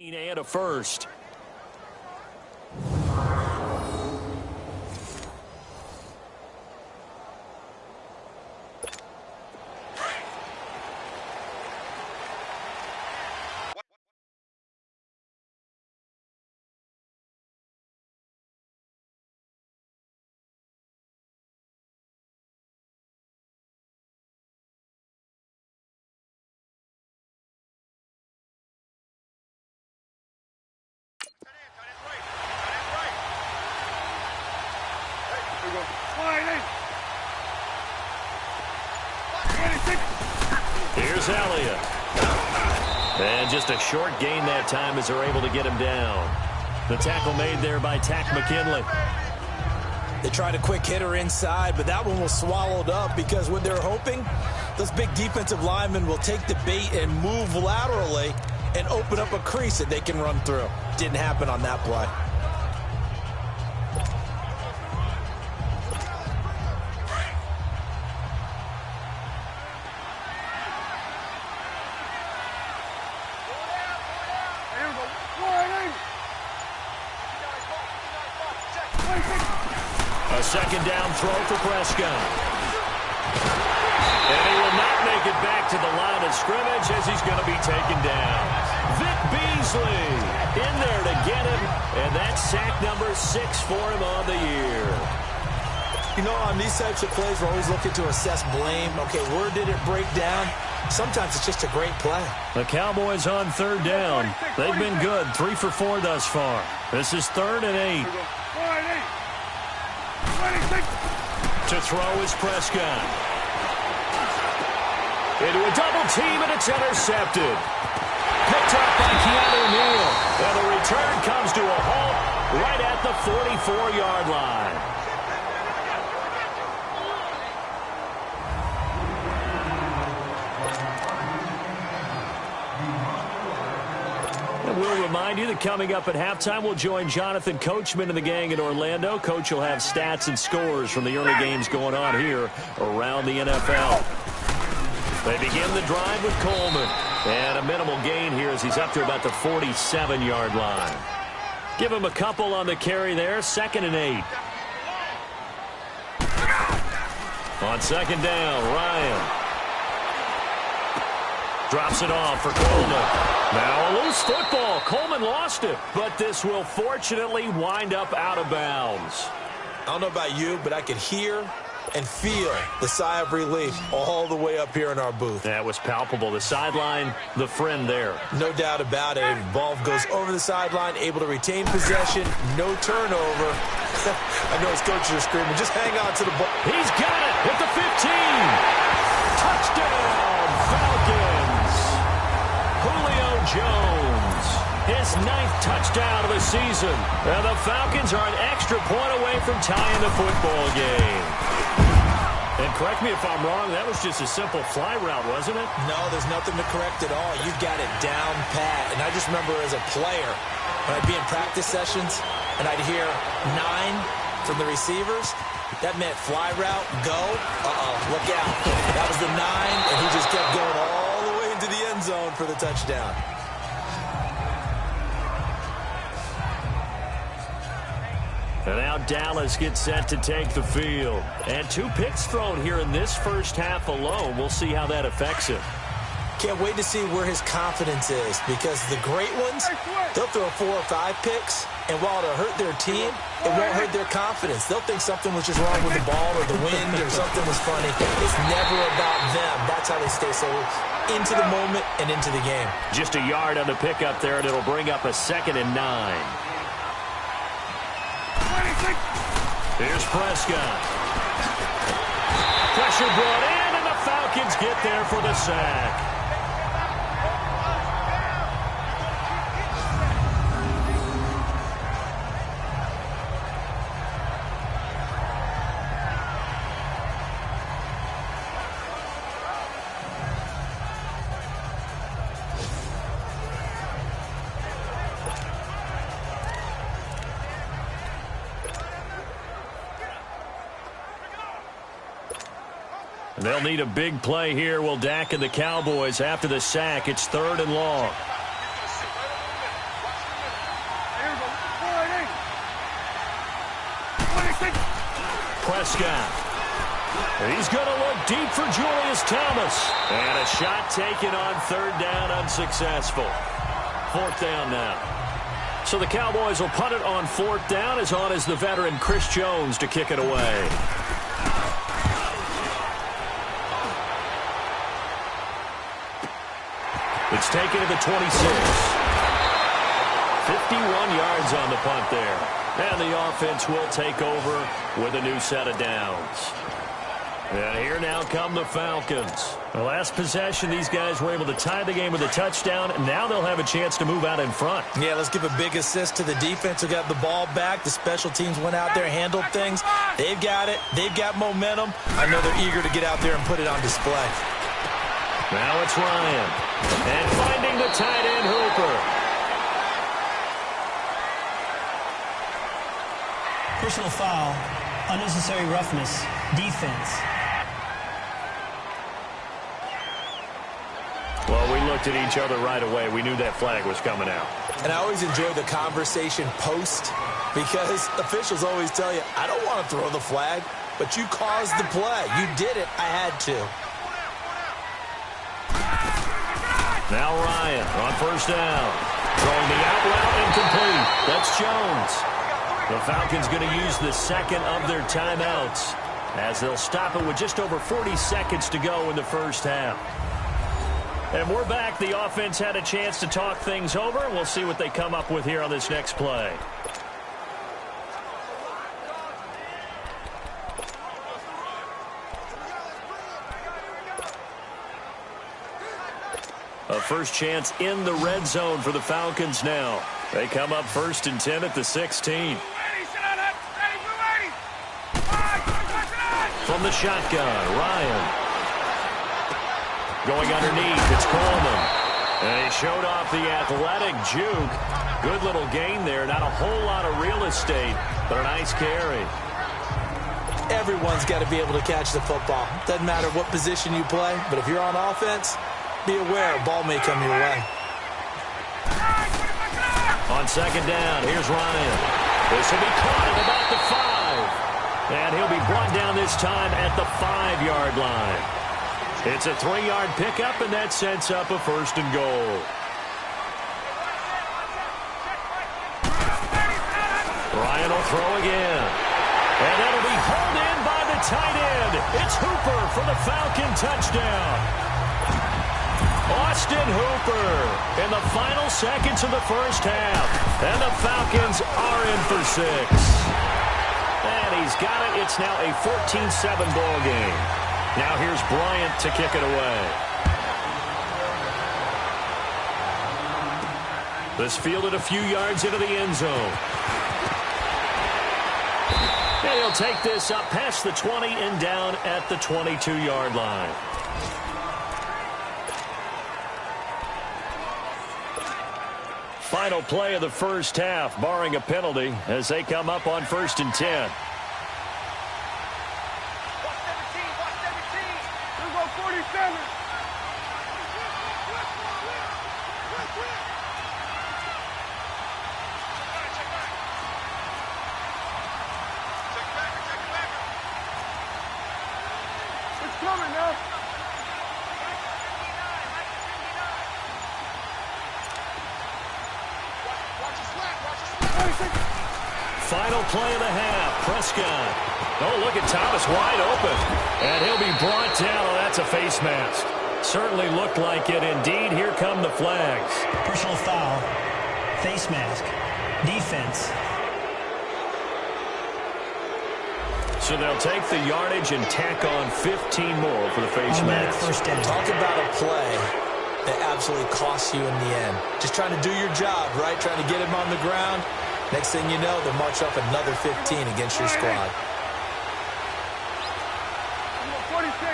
And a first. Here's Elliott. And just a short gain that time as they're able to get him down. The tackle made there by Takk McKinley. They tried a quick hitter inside, but that one was swallowed up because what they're hoping, those big defensive linemen will take the bait and move laterally and open up a crease that they can run through. Didn't happen on that play. A second down throw for Prescott. And he will not make it back to the line of scrimmage as he's going to be taken down. Vic Beasley in there to get him, and that's sack number 6 for him on the year. You know, on these types of plays, we're always looking to assess blame. Okay, where did it break down? Sometimes it's just a great play. The Cowboys on third down. They've been good, 3 for 4 thus far. This is 3rd and 8. To throw is Prescott. Into a double team, and it's intercepted. Picked up by Keanu Neal. And the return comes to a halt right at the 44-yard line. We'll remind you that coming up at halftime, we'll join Jonathan Coachman and the gang in Orlando. Coach will have stats and scores from the early games going on here around the NFL. They begin the drive with Coleman. And a minimal gain here as he's up to about the 47-yard line. Give him a couple on the carry there. 2nd and 8. On 2nd down, Ryan drops it off for Coleman. Now a loose football. Coleman lost it, but this will fortunately wind up out of bounds. I don't know about you, but I could hear and feel the sigh of relief all the way up here in our booth. That was palpable. The sideline, the friend there. No doubt about it. Ball goes over the sideline, able to retain possession, no turnover. I know his coaches are screaming, just hang on to the ball. He's got it at the 15. Touchdown, Falcons. Julio Jones, his 9th touchdown of the season. And the Falcons are an extra point away from tying the football game. And correct me if I'm wrong, that was just a simple fly route, wasn't it? No, there's nothing to correct at all. You've got it down pat. And I just remember as a player, when I'd be in practice sessions and I'd hear 9 from the receivers, that meant fly route, go, look out. That was the 9, and he just kept going all the way into the end zone for the touchdown. And now Dallas gets set to take the field. And 2 picks thrown here in this first half alone. We'll see how that affects him. Can't wait to see where his confidence is, because the great ones, they'll throw 4 or 5 picks, and while it'll hurt their team, it won't hurt their confidence. They'll think something was just wrong with the ball or the wind or something was funny. It's never about them. That's how they stay so into the moment and into the game. Just a yard on the pickup there, and it'll bring up a 2nd and 9. Here's Prescott. Pressure brought in, and the Falcons get there for the sack. They'll need a big play here. Will Dak and the Cowboys after the sack. It's 3rd and long. Prescott. He's going to look deep for Julius Thomas. And a shot taken on third down, unsuccessful. Fourth down now. So the Cowboys will punt it on fourth down, as on is the veteran Chris Jones to kick it away. It's taken to the 26. 51 yards on the punt there. And the offense will take over with a new set of downs. And here now come the Falcons. The last possession, these guys were able to tie the game with a touchdown, and now they'll have a chance to move out in front. Yeah, let's give a big assist to the defense who got the ball back. The special teams went out there, handled things. They've got it. They've got momentum. I know they're eager to get out there and put it on display. Now it's Ryan. And finding the tight end, Hooper. Personal foul, unnecessary roughness, defense. Well, we looked at each other right away. We knew that flag was coming out. And I always enjoy the conversation post, because officials always tell you, I don't want to throw the flag, but you caused the play. You did it. I had to. Now Ryan on first down. Throwing the out route incomplete. That's Jones. The Falcons going to use the second of their timeouts, as they'll stop it with just over 40 seconds to go in the first half. And we're back. The offense had a chance to talk things over. We'll see what they come up with here on this next play. A first chance in the red zone for the Falcons now. They come up 1st and 10 at the 16. From the shotgun, Ryan. Going underneath, it's Coleman. And he showed off the athletic juke. Good little gain there. Not a whole lot of real estate, but a nice carry. Everyone's got to be able to catch the football. Doesn't matter what position you play, but if you're on offense, be aware a ball may come your way. On second down, here's Ryan. This will be caught at about the 5. And he'll be brought down this time at the 5-yard line. It's a 3-yard pickup, and that sets up a 1st and goal. Ryan will throw again. And that'll be hauled in by the tight end. It's Hooper for the Falcon touchdown. Austin Hooper in the final seconds of the first half. And the Falcons are in for 6. And he's got it. It's now a 14-7 ball game. Now here's Bryant to kick it away. This fielded a few yards into the end zone. And he'll take this up past the 20 and down at the 22-yard line. Final play of the first half, barring a penalty, as they come up on 1st and 10. Final play of the half. Prescott. Oh, look at Thomas wide open. And he'll be brought down. Oh, that's a face mask. Certainly looked like it. Indeed, here come the flags. Personal foul, face mask, defense. So they'll take the yardage and tack on 15 more for the face mask. First down. Talk about a play that absolutely costs you in the end. Just trying to do your job, right? Trying to get him on the ground. Next thing you know, they'll march up another 15 against your squad. 46.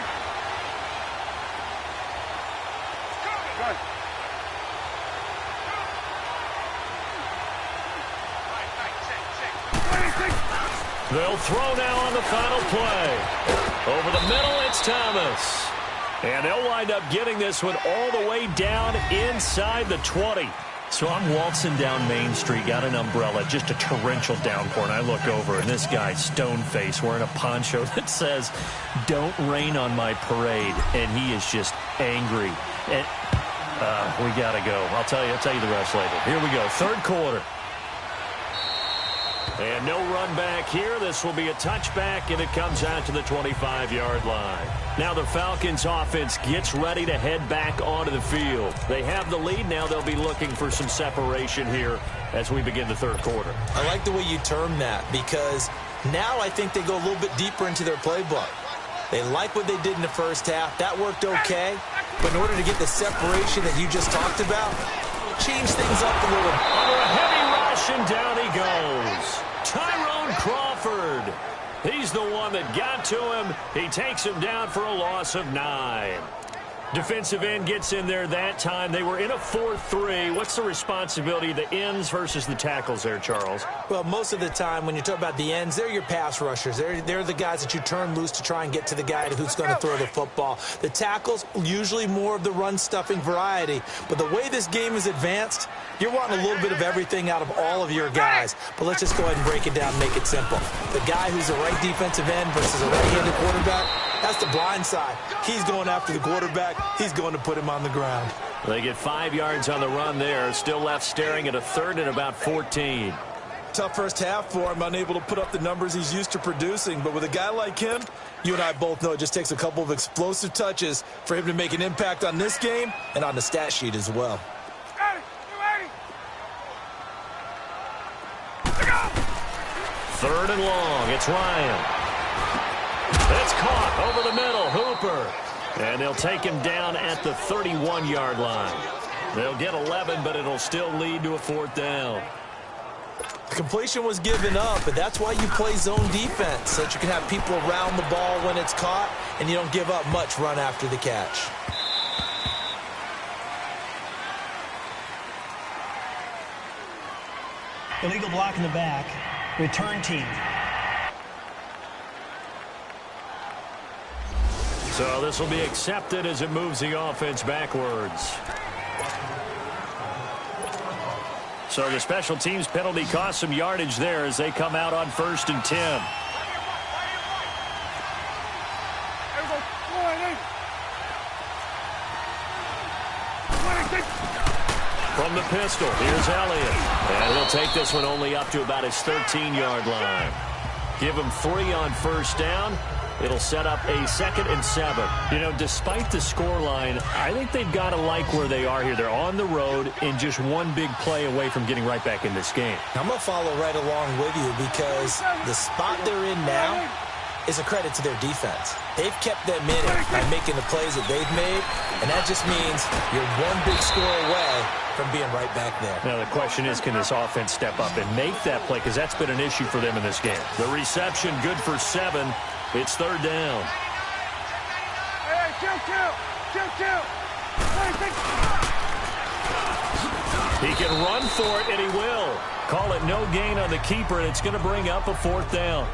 They'll throw now on the final play. Over the middle, it's Thomas. And they'll wind up getting this one all the way down inside the 20. So I'm waltzing down Main Street, got an umbrella, just a torrential downpour, and I look over, and this guy, stone-faced, wearing a poncho that says, "Don't rain on my parade," and he is just angry. And we got to go. I'll tell you the rest later. Here we go, third quarter. And no run back here. This will be a touchback, and it comes out to the 25-yard line. Now the Falcons offense gets ready to head back onto the field. They have the lead. Now they'll be looking for some separation here as we begin the third quarter. I like the way you term that, because now I think they go a little bit deeper into their playbook. They like what they did in the first half. That worked okay. But in order to get the separation that you just talked about, change things up a little. Under a heavy rush, and down he goes. Tyrone Crawford. He's the one that got to him. He takes him down for a loss of 9. Defensive end gets in there that time. They were in a 4-3. What's the responsibility of the ends versus the tackles there, Charles? Well, most of the time when you talk about the ends, they're your pass rushers. They're the guys that you turn loose to try and get to the guy who's going to throw the football. The tackles, usually more of the run-stuffing variety. But the way this game is advanced, you're wanting a little bit of everything out of all of your guys. But let's just go ahead and break it down and make it simple. The guy who's a right defensive end versus a right-handed quarterback, that's the blind side. He's going after the quarterback. He's going to put him on the ground. They get 5 yards on the run there. Still left staring at a third and about 14. Tough first half for him, unable to put up the numbers he's used to producing. But with a guy like him, you and I both know it just takes a couple of explosive touches for him to make an impact on this game and on the stat sheet as well. Third and long. It's Ryan. It's caught over the middle. Hooper. And they'll take him down at the 31-yard line. They'll get 11, but it'll still lead to a fourth down. The completion was given up, but that's why you play zone defense, so that you can have people around the ball when it's caught, and you don't give up much run after the catch. Illegal block in the back. Return team. So this will be accepted as it moves the offense backwards. So the special teams penalty cost some yardage there as they come out on 1st and 10. From the pistol, here's Elliott. And he'll take this one only up to about his 13-yard line. Give him 3 on first down. It'll set up a 2nd and 7. You know, despite the scoreline, I think they've got to like where they are here. They're on the road and just one big play away from getting right back in this game. I'm going to follow right along with you because the spot they're in now is a credit to their defense. They've kept them in it by making the plays that they've made, and that just means you're one big score away from being right back there. Now the question is, can this offense step up and make that play? Because that's been an issue for them in this game. The reception good for 7. It's third down. Hey, chill. He can run for it, and he will. Call it no gain on the keeper, and it's going to bring up a 4th down.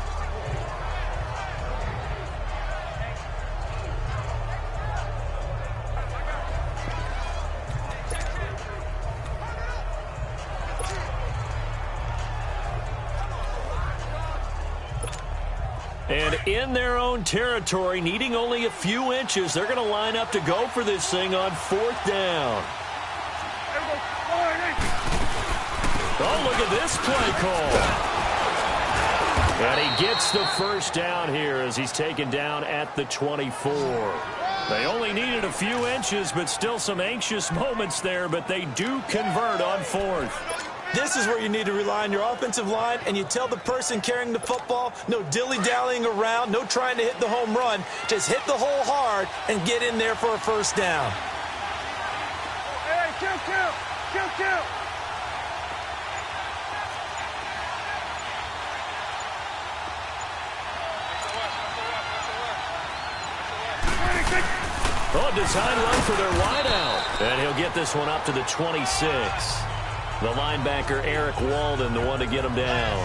And in their own territory, needing only a few inches, they're going to line up to go for this thing on 4th down. Oh, look at this play call. And he gets the first down here as he's taken down at the 24. They only needed a few inches, but still some anxious moments there, but they do convert on 4th. This is where you need to rely on your offensive line, and you tell the person carrying the football, no dilly-dallying around, no trying to hit the home run. Just hit the hole hard and get in there for a first down. Hey, chill. Oh, design run for their wideout. And he'll get this one up to the 26. The linebacker, Eric Walden, the one to get him down.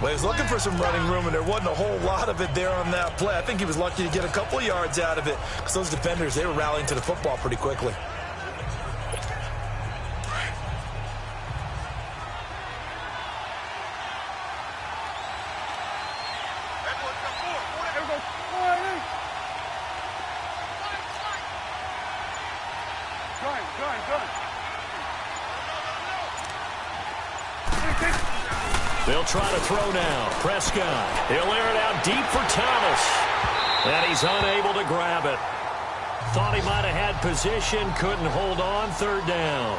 Well, he was looking for some running room, and there wasn't a whole lot of it there on that play. I think he was lucky to get a couple of yards out of it because those defenders, they were rallying to the football pretty quickly. They'll try to throw now. Prescott. He'll air it out deep for Thomas. And he's unable to grab it. Thought he might have had position. Couldn't hold on. Third down.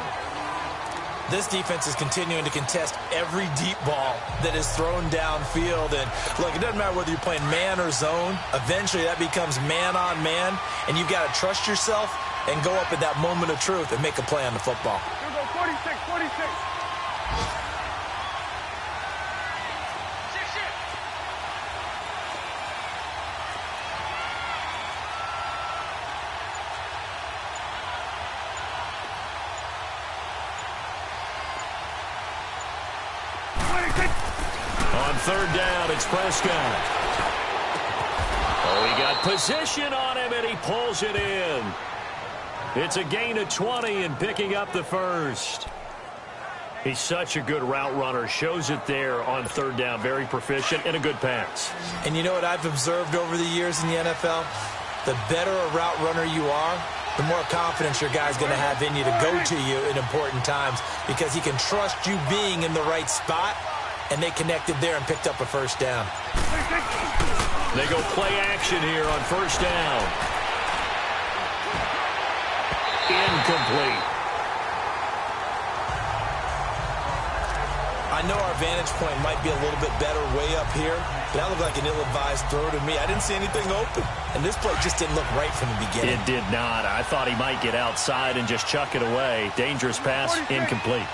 This defense is continuing to contest every deep ball that is thrown downfield. And, look, it doesn't matter whether you're playing man or zone. Eventually, that becomes man-on-man. And you've got to trust yourself and go up at that moment of truth and make a play on the football. Here we go, 46, 46. On third down, it's Prescott. Oh, he got position on him, and he pulls it in. It's a gain of 20 and picking up the first. He's such a good route runner. Shows it there on third down. Very proficient and a good pass. And you know what I've observed over the years in the NFL? The better a route runner you are, the more confidence your guy's going to have in you to go to you in important times because he can trust you being in the right spot, and they connected there and picked up a first down. They go play action here on first down. Incomplete. I know our vantage point might be a little bit better way up here, but that looked like an ill-advised throw to me. I didn't see anything open, and this play just didn't look right from the beginning. It did not. I thought he might get outside and just chuck it away. Dangerous pass, incomplete.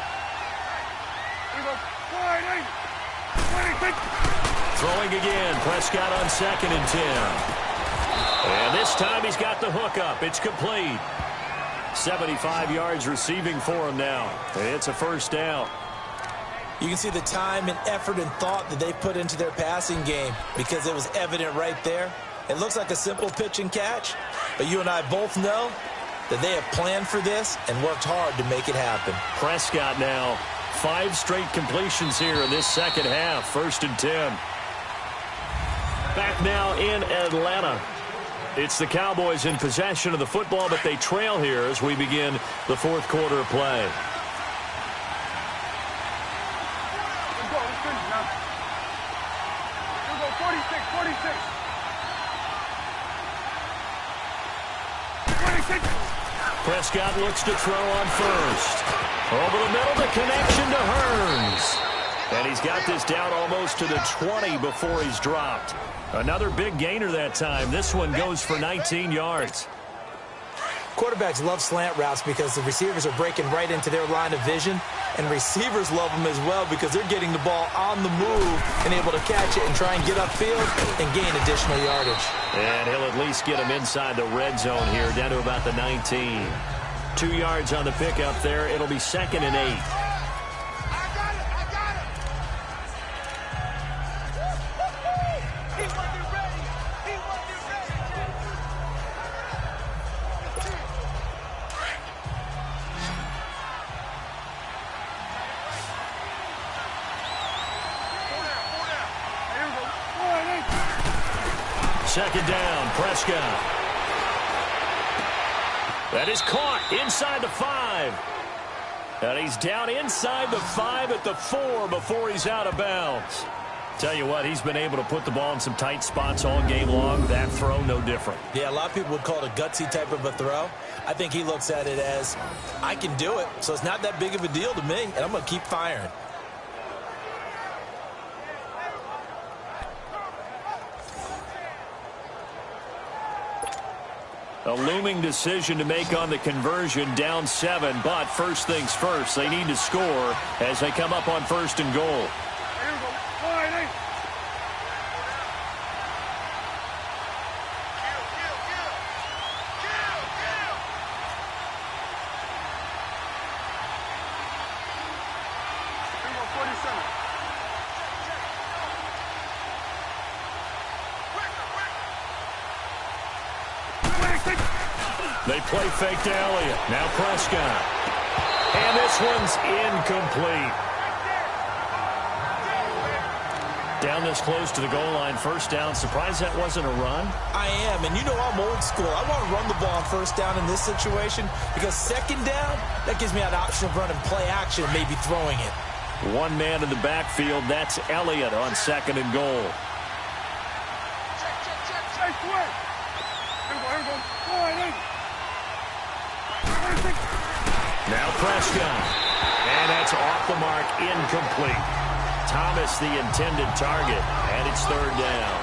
Throwing again, Prescott on 2nd and 10. And this time he's got the hook up. It's complete. 75 yards receiving for him now. It's a first down. You can see the time and effort and thought that they put into their passing game because it was evident right there. It looks like a simple pitch and catch, but you and I both know that they have planned for this and worked hard to make it happen. Prescott now, 5 straight completions here in this second half. 1st and 10. Back now in Atlanta. It's the Cowboys in possession of the football, but they trail here as we begin the 4th quarter of play. Prescott looks to throw on first. Over the middle, the connection to Hearns. And he's got this down almost to the 20 before he's dropped. Another big gainer that time. This one goes for 19 yards. Quarterbacks love slant routes because the receivers are breaking right into their line of vision, and receivers love them as well because they're getting the ball on the move and able to catch it and try and get upfield and gain additional yardage. And he'll at least get him inside the red zone here, down to about the 19. 2 yards on the pickup there. It'll be 2nd and 8. Second down, Prescott. That is caught inside the 5. And he's down inside the 5 at the 4 before he's out of bounds. Tell you what, he's been able to put the ball in some tight spots all game long. That throw, no different. Yeah, a lot of people would call it a gutsy type of a throw. I think he looks at it as, I can do it, so it's not that big of a deal to me, and I'm going to keep firing. A looming decision to make on the conversion, down 7. But first things first, they need to score as they come up on 1st and goal. They play fake to Elliott. Now Prescott. And this one's incomplete. Down this close to the goal line, first down. Surprised that wasn't a run? I am, and you know I'm old school. I want to run the ball on first down in this situation because second down, that gives me an option of running play action and maybe throwing it. One man in the backfield. That's Elliott on 2nd and goal. Now Prescott. And that's off the mark, incomplete. Thomas the intended target, and it's 3rd down.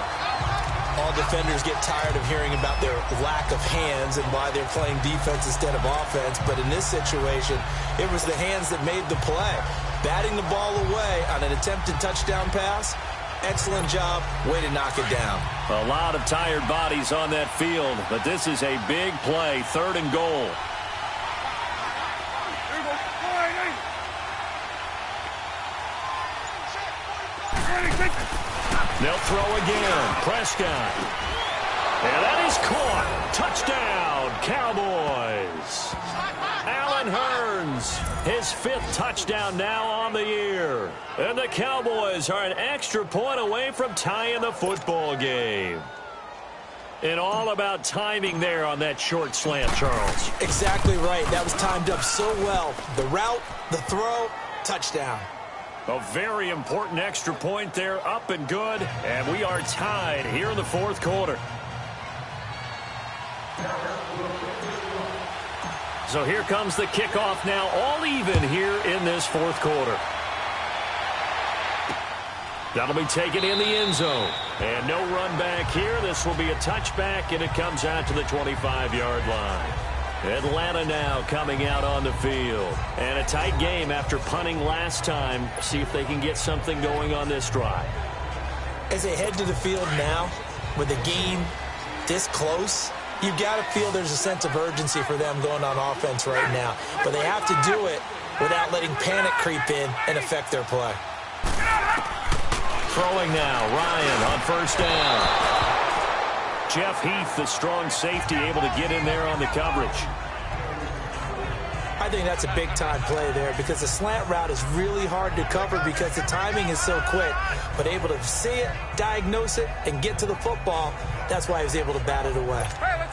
All defenders get tired of hearing about their lack of hands and why they're playing defense instead of offense. But in this situation, it was the hands that made the play. Batting the ball away on an attempted touchdown pass. Excellent job. Way to knock it down. A lot of tired bodies on that field, but this is a big play. 3rd and goal. They'll throw again. Prescott. And that is caught. Touchdown, Cowboys. Allen Hurns, his 5th touchdown now on the year. And the Cowboys are an extra point away from tying the football game. And all about timing there on that short slant, Charles. Exactly right. That was timed up so well. The route, the throw, touchdown. A very important extra point there, up and good. And we are tied here in the 4th quarter. So here comes the kickoff now, all even here in this 4th quarter. That'll be taken in the end zone. And no run back here. This will be a touchback, and it comes out to the 25-yard line. Atlanta now coming out on the field. And a tight game after punting last time. See if they can get something going on this drive. As they head to the field now, with the game this close, you've got to feel there's a sense of urgency for them going on offense right now. But they have to do it without letting panic creep in and affect their play. Throwing now, Ryan on 1st down. Jeff Heath, the strong safety, able to get in there on the coverage. I think that's a big-time play there because the slant route is really hard to cover because the timing is so quick. But able to see it, diagnose it, and get to the football, that's why he was able to bat it away.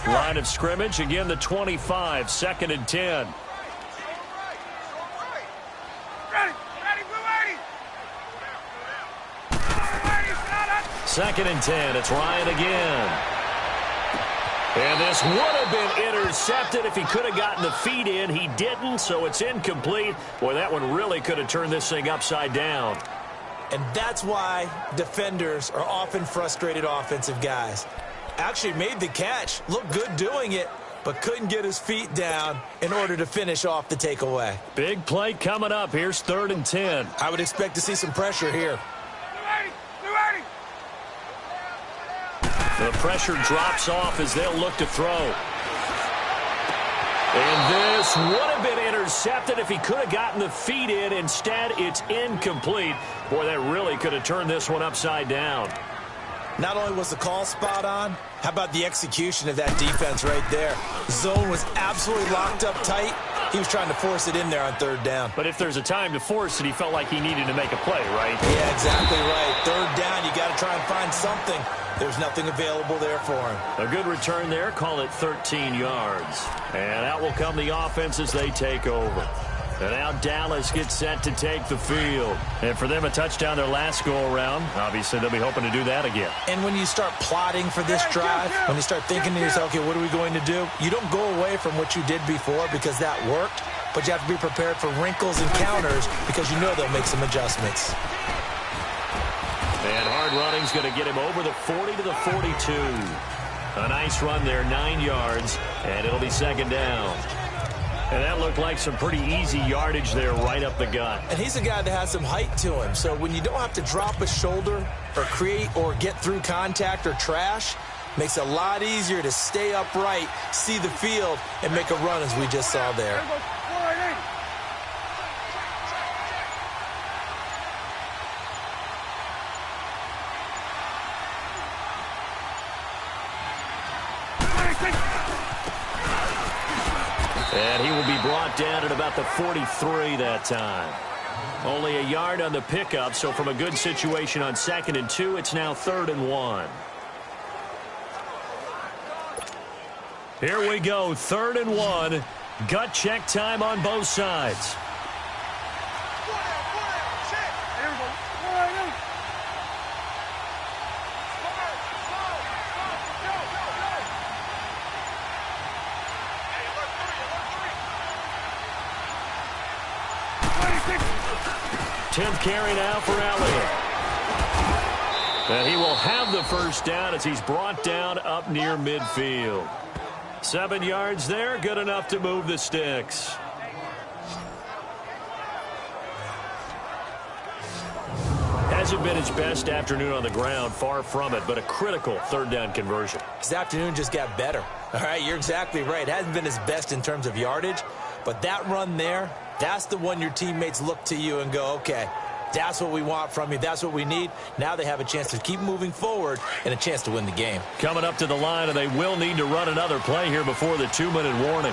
Line of scrimmage, again the 25, 2nd and 10. Second and 10, it's Ryan again. And this would have been intercepted if he could have gotten the feet in. He didn't, so it's incomplete. Boy, that one really could have turned this thing upside down. And that's why defenders are often frustrated offensive guys. Actually made the catch, looked good doing it, but couldn't get his feet down in order to finish off the takeaway. Big play coming up. Here's 3rd and 10. I would expect to see some pressure here. The pressure drops off as they'll look to throw. And this would have been intercepted if he could have gotten the feet in. Instead, it's incomplete. Boy, that really could have turned this one upside down. Not only was the call spot on, how about the execution of that defense right there? Zone was absolutely locked up tight. He was trying to force it in there on 3rd down. But if there's a time to force it, he felt like he needed to make a play, right? Yeah, exactly right. 3rd down, you got to try and find something. There's nothing available there for him. A good return there. Call it 13 yards. And out will come the offense as they take over. And now Dallas gets set to take the field. And for them, a touchdown their last go-around. Obviously, they'll be hoping to do that again. And when you start plotting for this drive, when you start thinking to yourself, okay, what are we going to do? You don't go away from what you did before because that worked, but you have to be prepared for wrinkles and counters because you know they'll make some adjustments. And hard running's going to get him over the 40 to the 42. A nice run there, 9 yards, and it'll be 2nd down. And that looked like some pretty easy yardage there right up the gut. And he's a guy that has some height to him. So when you don't have to drop a shoulder or create or get through contact or trash, makes it a lot easier to stay upright, see the field, and make a run as we just saw there. And he will be brought down at about the 43 that time. Only a yard on the pickup, so from a good situation on 2nd and 2, it's now 3rd and 1. Here we go, 3rd and 1. Gut check time on both sides. 10th carry now for Elliott. And he will have the first down as he's brought down up near midfield. 7 yards there, good enough to move the sticks. Hasn't been his best afternoon on the ground, far from it, but a critical third down conversion. His afternoon just got better. All right, you're exactly right. Hasn't been his best in terms of yardage, but that run there, that's the one your teammates look to you and go, okay, that's what we want from you. That's what we need. Now they have a chance to keep moving forward and a chance to win the game. Coming up to the line, and they will need to run another play here before the 2-minute warning.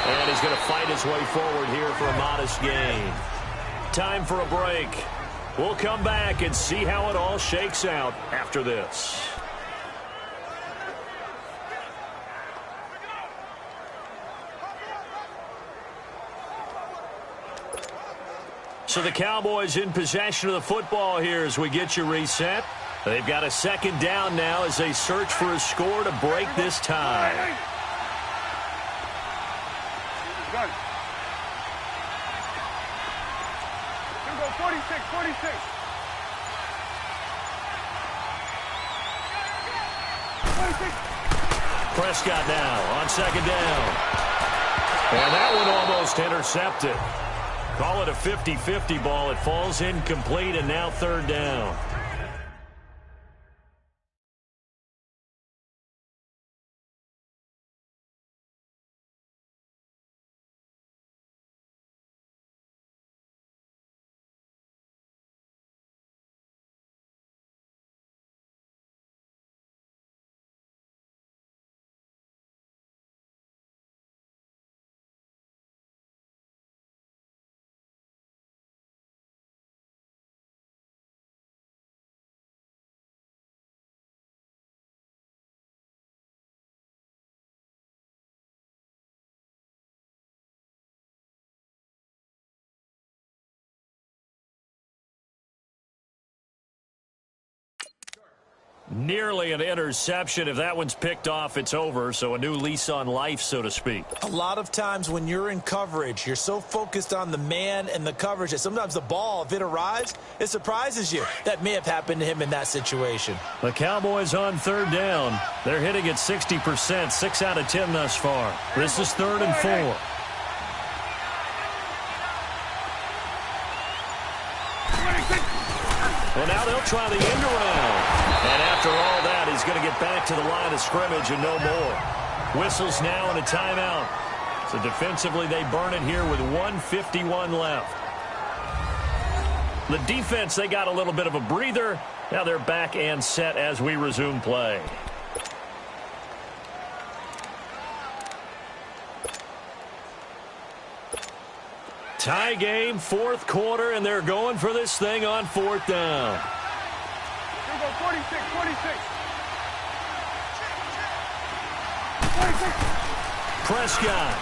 And he's going to fight his way forward here for a modest gain. Time for a break. We'll come back and see how it all shakes out after this. So the Cowboys in possession of the football here as we get you reset. They've got a second down now as they search for a score to break this tie. Gun. 46, 46. Prescott now on second down. And that one almost intercepted. Call it a 50-50 ball. It falls incomplete, and now third down. Nearly an interception. If that one's picked off, it's over. So a new lease on life, so to speak. A lot of times when you're in coverage, you're so focused on the man and the coverage that sometimes the ball, if it arrives, it surprises you. That may have happened to him in that situation. The Cowboys on third down. They're hitting at 60%, 6 out of 10 thus far. This is 3rd and 4. Well, now they'll try the end around. And after all that, he's going to get back to the line of scrimmage and no more. Whistles now and a timeout. So defensively, they burn it here with 1:51 left. The defense, they got a little bit of a breather. Now they're back and set as we resume play. Tie game, 4th quarter, and they're going for this thing on 4th down. Here we go, 46, 46. Prescott.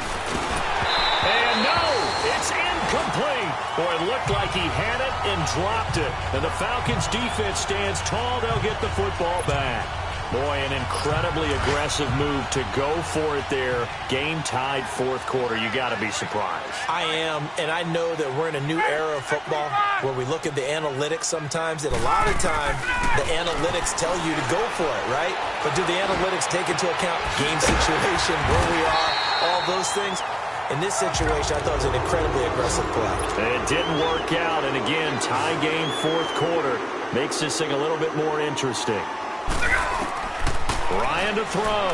And no, it's incomplete. Boy, it looked like he had it and dropped it. And the Falcons defense stands tall. They'll get the football back. Boy, an incredibly aggressive move to go for it there. Game tied 4th quarter. You got to be surprised. I am, and I know that we're in a new era of football where we look at the analytics sometimes, and a lot of time the analytics tell you to go for it, right? But do the analytics take into account game situation, where we are, all those things? In this situation, I thought it was an incredibly aggressive play. It didn't work out, and again, tie game 4th quarter makes this thing a little bit more interesting. Ryan to throw.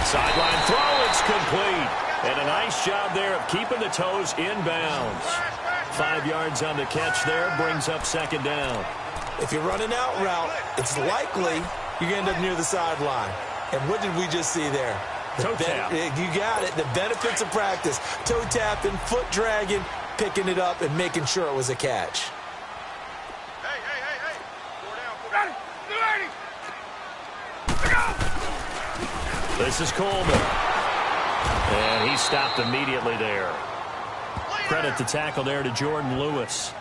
Sideline throw, it's complete. And a nice job there of keeping the toes inbounds. 5 yards on the catch there, brings up 2nd down. If you're running out route, it's likely you're going to end up near the sideline. And what did we just see there? Toe tap. You got it. The benefits of practice. Toe tapping, foot dragging, picking it up, and making sure it was a catch. Hey. 4 down, 4 down. This is Coleman. And he stopped immediately there. Credit the tackle there to Jordan Lewis.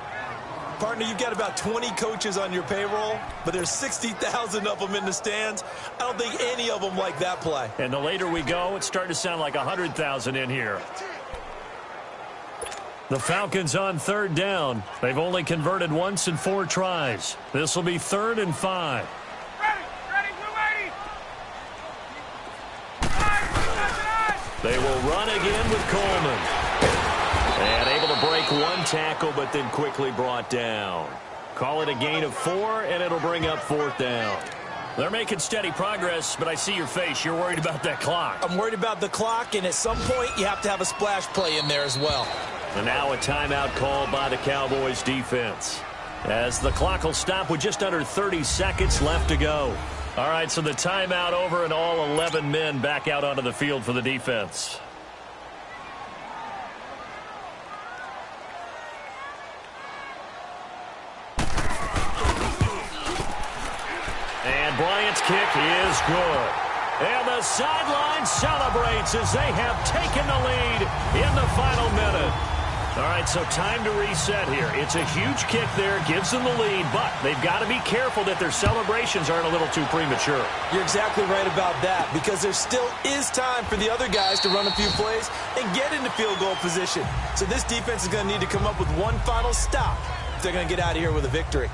Partner, you've got about 20 coaches on your payroll, but there's 60,000 of them in the stands. I don't think any of them like that play. And the later we go, it's starting to sound like 100,000 in here. The Falcons on third down. They've only converted once in 4 tries. This will be 3rd and 5. They will run again with Coleman. And able to break one tackle, but then quickly brought down. Call it a gain of 4, and it'll bring up 4th down. They're making steady progress, but I see your face. You're worried about that clock. I'm worried about the clock, and at some point, you have to have a splash play in there as well. And now a timeout called by the Cowboys defense, as the clock will stop with just under 30 seconds left to go. All right, so the timeout over, and all 11 men back out onto the field for the defense. And Bryant's kick is good. And the sideline celebrates as they have taken the lead in the final minute. All right, so time to reset here. It's a huge kick there, gives them the lead, but they've got to be careful that their celebrations aren't a little too premature. You're exactly right about that, because there still is time for the other guys to run a few plays and get into field goal position. So this defense is going to need to come up with one final stop if they're going to get out of here with a victory.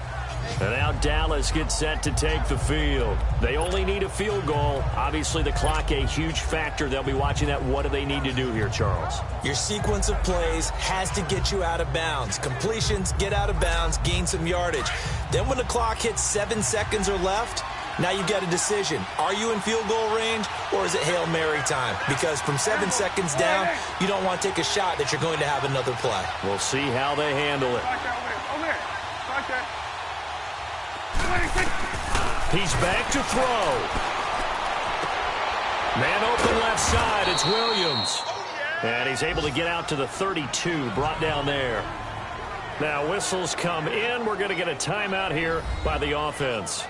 And now Dallas gets set to take the field. They only need a field goal. Obviously, the clock a huge factor. They'll be watching that. What do they need to do here, Charles? Your sequence of plays has to get you out of bounds. Completions, get out of bounds, gain some yardage. Then when the clock hits 7 seconds or left, now you've got a decision. Are you in field goal range, or is it Hail Mary time? Because from 7 seconds down, you don't want to take a shot that you're going to have another play. We'll see how they handle it. He's back to throw. Man open left side. It's Williams. And he's able to get out to the 32, brought down there. Now whistles come in. We're going to get a timeout here by the offense,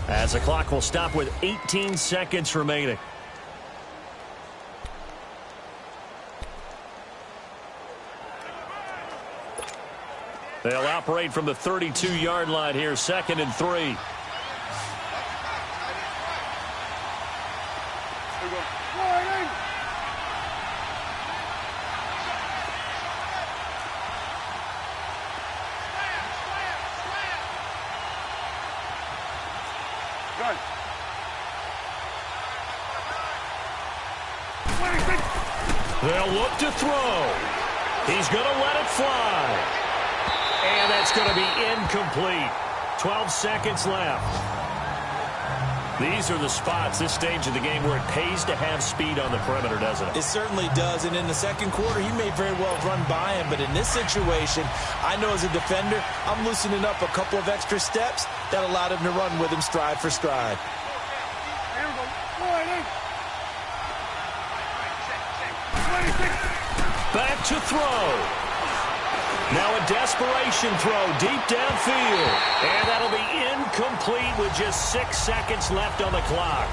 as the clock will stop with 18 seconds remaining. They'll operate from the 32-yard line here, 2nd and 3. They'll look to throw. He's going to let it fly. And that's going to be incomplete. 12 seconds left. These are the spots, this stage of the game, where it pays to have speed on the perimeter, doesn't it? It certainly does. And in the second quarter, he may very well have run by him. But in this situation, I know as a defender, I'm loosening up a couple of extra steps that allowed him to run with him stride for stride. Back to throw. Now a desperation throw deep downfield. And that'll be incomplete with just 6 seconds left on the clock.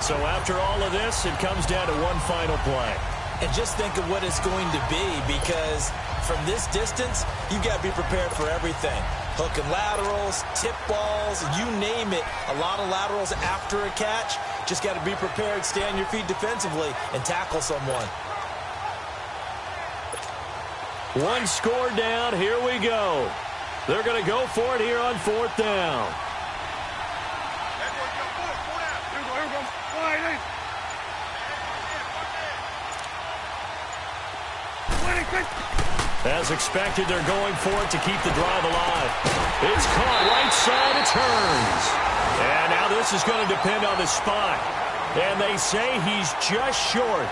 So after all of this, it comes down to one final play. And just think of what it's going to be, because from this distance, you've got to be prepared for everything. Hook and laterals, tip balls, you name it. A lot of laterals after a catch. Just got to be prepared, stay on your feet defensively, and tackle someone. One score down. Here we go. They're going to go for it here on 4th down. As expected, they're going for it to keep the drive alive. It's caught right side. It turns. And now this is going to depend on the spot. And they say he's just short.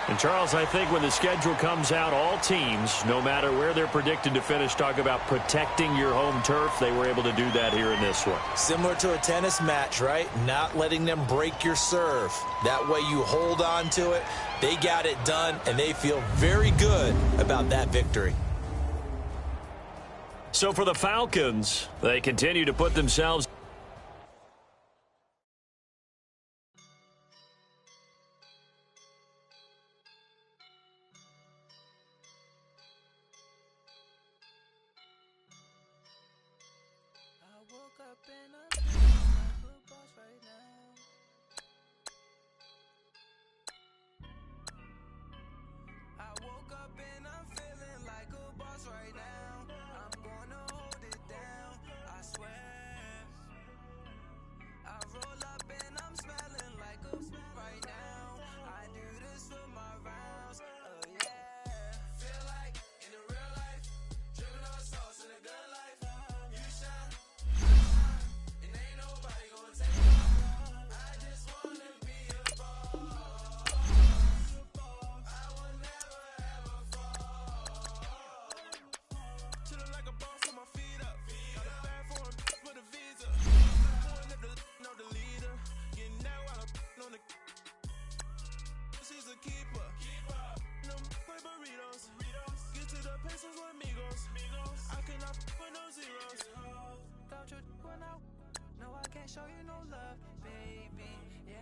And, Charles, I think when the schedule comes out, all teams, no matter where they're predicted to finish, talk about protecting your home turf. They were able to do that here in this one. Similar to a tennis match, right? Not letting them break your serve. That way you hold on to it. They got it done, and they feel very good about that victory. So for the Falcons, they continue to put themselves can't show you no love, baby. Yeah,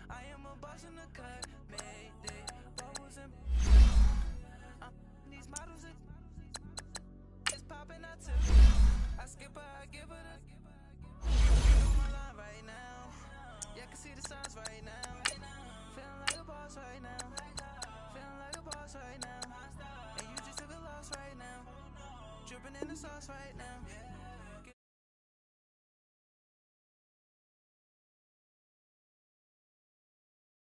I am a boss in the cut, Mayday. Bubbles and these models it's popping out to I skip her, I give her the on my line right now. Yeah, I can see the signs right now. Feeling like a boss right now. Feeling like a boss right now. And you just took a loss right now. Dripping in the sauce right now.